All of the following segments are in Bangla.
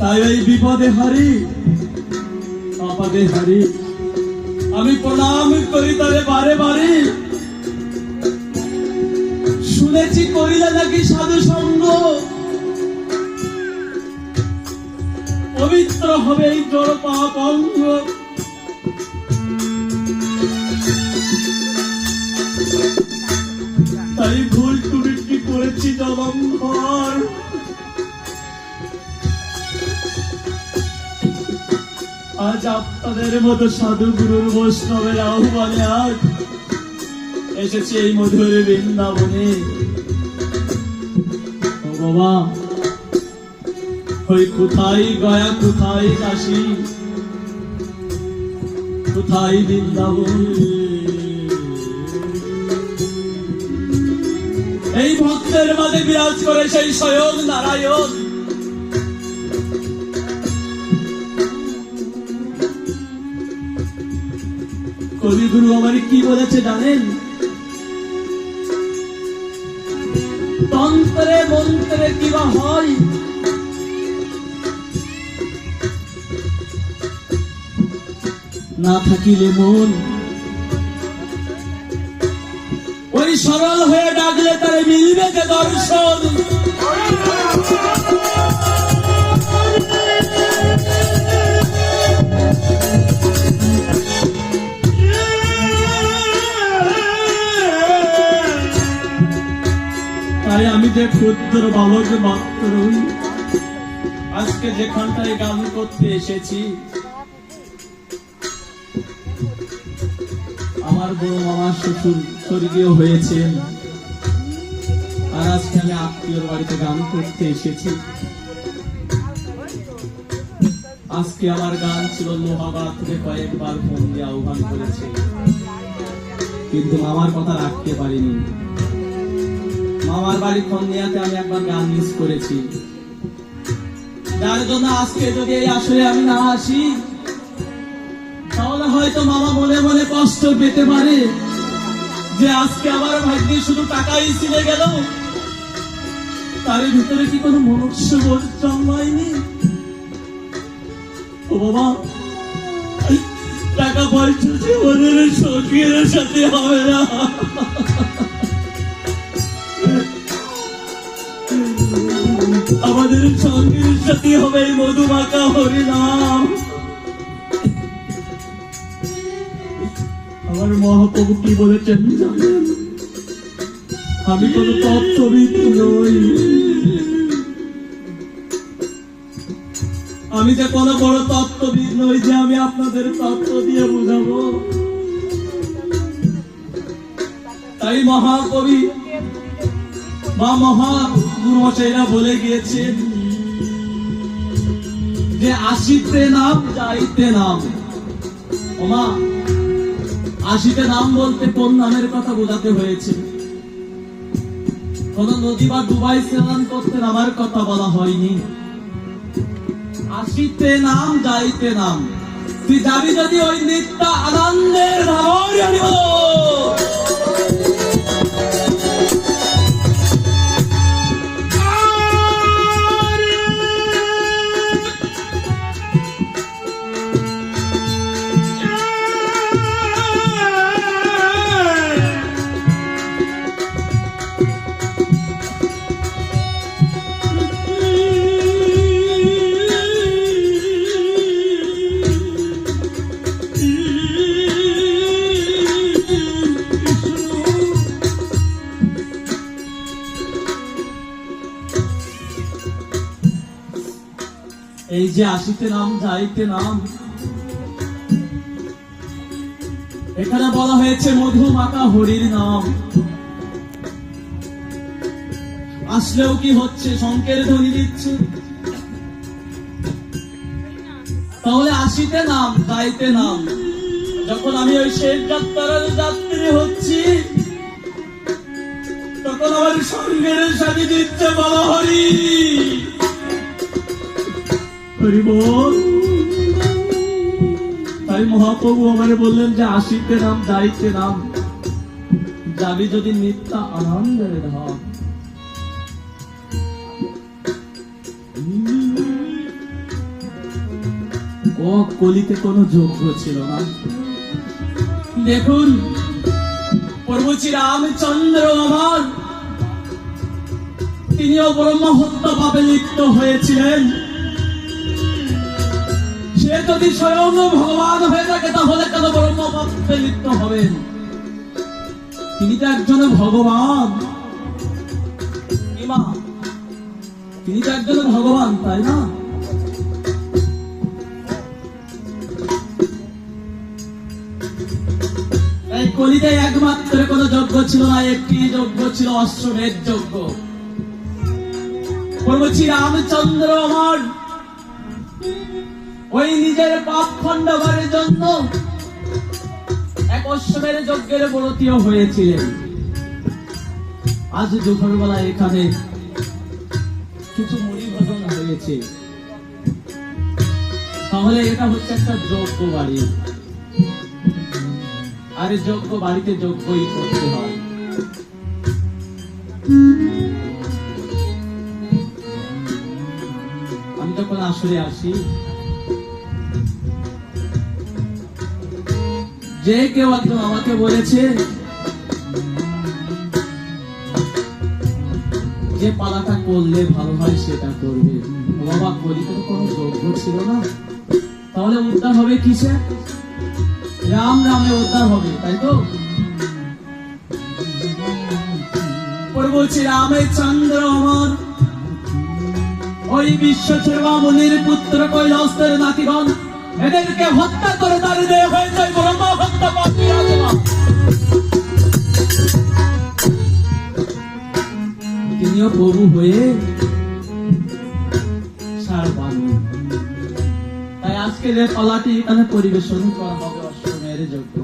তাই এই বিপদে হারি আপদে হারি আমি প্রণাম করি তারে বারে বারে। শুনেছি করিলে নাকি সাধু সঙ্গ পবিত্র হবে এই জড় পাপ অঙ্গ। তাই ভুল টুটি করেছি জলন্ধর। আজ আপনাদের মতো সাধু গুরুর বৈষ্ণবের আহ্বানে আজ এসেছি এই মধুর বৃন্দাবনে। ও বাবা, ওই কোথায় গয়া, কোথায় কাশী, কোথায় বৃন্দাবন, এই ভক্তের মাঝে বিরাজ করে সেই স্বয়ং নারায়ণ। কবিগুরু আমার কি বলেছে জানেন? তন্ত্রে মন্ত্রে কিবা হয়, না থাকিলে মন ওই সরল হয়ে ডাকলে তারে মিলবে যে দর্শন। তাই আমি যে ক্ষুদ্র বালক মাত্রই আজকে যেখানটায় গান করতে এসেছি, আমার বড় মামা শ্বশুর স্বর্গীয় হয়েছেন, আর আজকে আমি আত্মীয়র বাড়িতে গান করতে এসেছি। আজকে আমার গান ছিল লোহাগাড়া থেকে কয়েকবার ফোন দিয়ে আহ্বান করেছে, কিন্তু মামার কথা রাখতে পারিনি। মামার বাড়ি ফোন দেওয়াতে আমি একবার গান মিস করেছি, যার জন্য আজকে যদি এই আসলে আমি না আসি তাহলে হয়তো মামা মনে মনে কষ্ট পেতে পারে যে আজকে আমার ভাগ্যে শুধু টাকাই ছিলে গেল, তার ভিতরে কি কোনো মনুষ্যবোধ জন্মায়নি। ও বাবা, টাকা পয়সা জীবনের সখীর সাথে হবে না, আমাদের সঙ্গীর সাথে হবে এই মধুমাখা হরিনাম। আমার মহাপ্রভু কি বলেছেন জানেন? আমি কোন তত্ত্ববিদ নই, আমি যে কোন বড় তত্ত্ববিদ নই যে আমি আপনাদের তত্ত্ব দিয়ে বুঝাবো। তাই মহাকবি বা মহাগুরুমশাইরা বলে গিয়েছেন যে আসিতে নাম যাইতে নাম। ওমা, আসিতে নাম বলতে কোন নামের কথা বোঝাতে হয়েছে? কোন নদী বা ডুবাই স্নান করতে নামার কথা বলা হয়নি। আসিতে নাম যাইতে নাম, তুই যাবি যদি ওই নিত্য আনন্দের ধামর আনিব। এই যে আসিতে নাম যাইতে নাম, এখানে বলা হয়েছে মধুমাখা হরির নাম। আসলেও কি হচ্ছে? শঙ্কের ধ্বনি দিচ্ছে। তাহলে আসিতে নাম যাইতে নাম, যখন আমি ওই শেষ যাত্রার যাত্রী হচ্ছি তখন আমার সঙ্গের সাথে দিচ্ছে বলা হরি হরি বল। তাই মহাপ্রভু আমারে বললেন যে আসিতে নাম যাইতে নাম, যাবি যদি নিত্য আনন্দের ধাম। ও কলিতে কোনো যোগ্য ছিল না। দেখুন প্রভু শ্রী রামচন্দ্র আমার, তিনিও ব্রহ্ম হত্যা পাপে লিপ্ত হয়েছিলেন। সে যদি স্বয়ং ভগবান হয়ে থাকে তাহলে কেন ব্রহ্ম পাপে লিপ্ত হবেন? তিনি তো একজন ভগবান, ইমা, তিনি তো একজন ভগবান, তাই না? এই কলিতে একমাত্র কোন যজ্ঞ ছিল না, একটি যজ্ঞ ছিল অশ্বমেধ যজ্ঞ। প্রভু শ্রী রামচন্দ্র আমার ওই নিজের পাপ খণ্ডাবার জন্য এক অশ্বমেধ যজ্ঞের ব্রতীয় হয়েছিলেন। আজ দুপুরবেলা এখানে কিছু মুড়ি ভোজন হয়েছে, তাহলে এটা হচ্ছে একটা যজ্ঞ বাড়ি, আর যজ্ঞ বাড়িতে যজ্ঞই করতে হয়। আমি যখন আসলে আসি, যে কেউ একজন আমাকে বলেছে যে পালাটা করলে ভালো হয় সেটা করবে। বাবা, কলিতে তো কোনো যজ্ঞ ছিল না, তাহলে উদ্ধার হবে কিসে? রাম নামে উদ্ধার হবে, তাই তো? প্রভু শ্রী রামচন্দ্র আমার ওই বিশ্বকর্মা মুনির পুত্র কৈলাসের নাতিগণ এদেরকে হত্যা করে তার দেহ হয়ে যায় ব্রহ্ম হত্যা পাপী আত্মা। তিনিও প্রভু হয়ে সার পাবেন। তাই আজকে যে পালাটি এখানে পরিবেশন করা হবে অশ্বমেধ যজ্ঞ।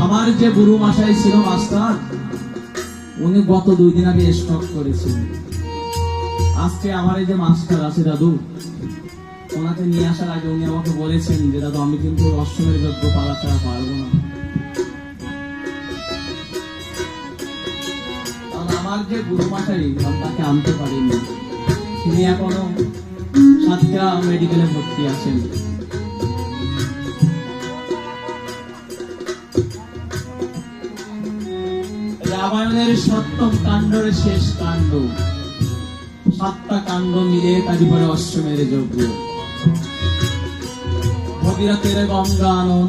আমার যে গুরু মশাই ছিল মাস্টার, উনি গত 2 দিন আগে স্টক করেছিলেন। আজকে আমার এই যে মাস্টার আছে দাদু, ওনাকে নিয়ে আসার আগে উনি আমাকে বলেছেন যে দাদু আমি কিন্তু অশ্বমেধ যজ্ঞ পালা ছাড়া পারবো না। আমার যে গুরু মশাই, তাকে আনতে পারিনি, তিনি এখনো সাতক্ষীরা মেডিকেলে ভর্তি আছেন। রামায়ণের 7ম কাণ্ডের শেষ কাণ্ড, 7টা কাণ্ড মিলে তারপরে অশ্বমেধ যজ্ঞ। ভগীরথের গঙ্গা আনন,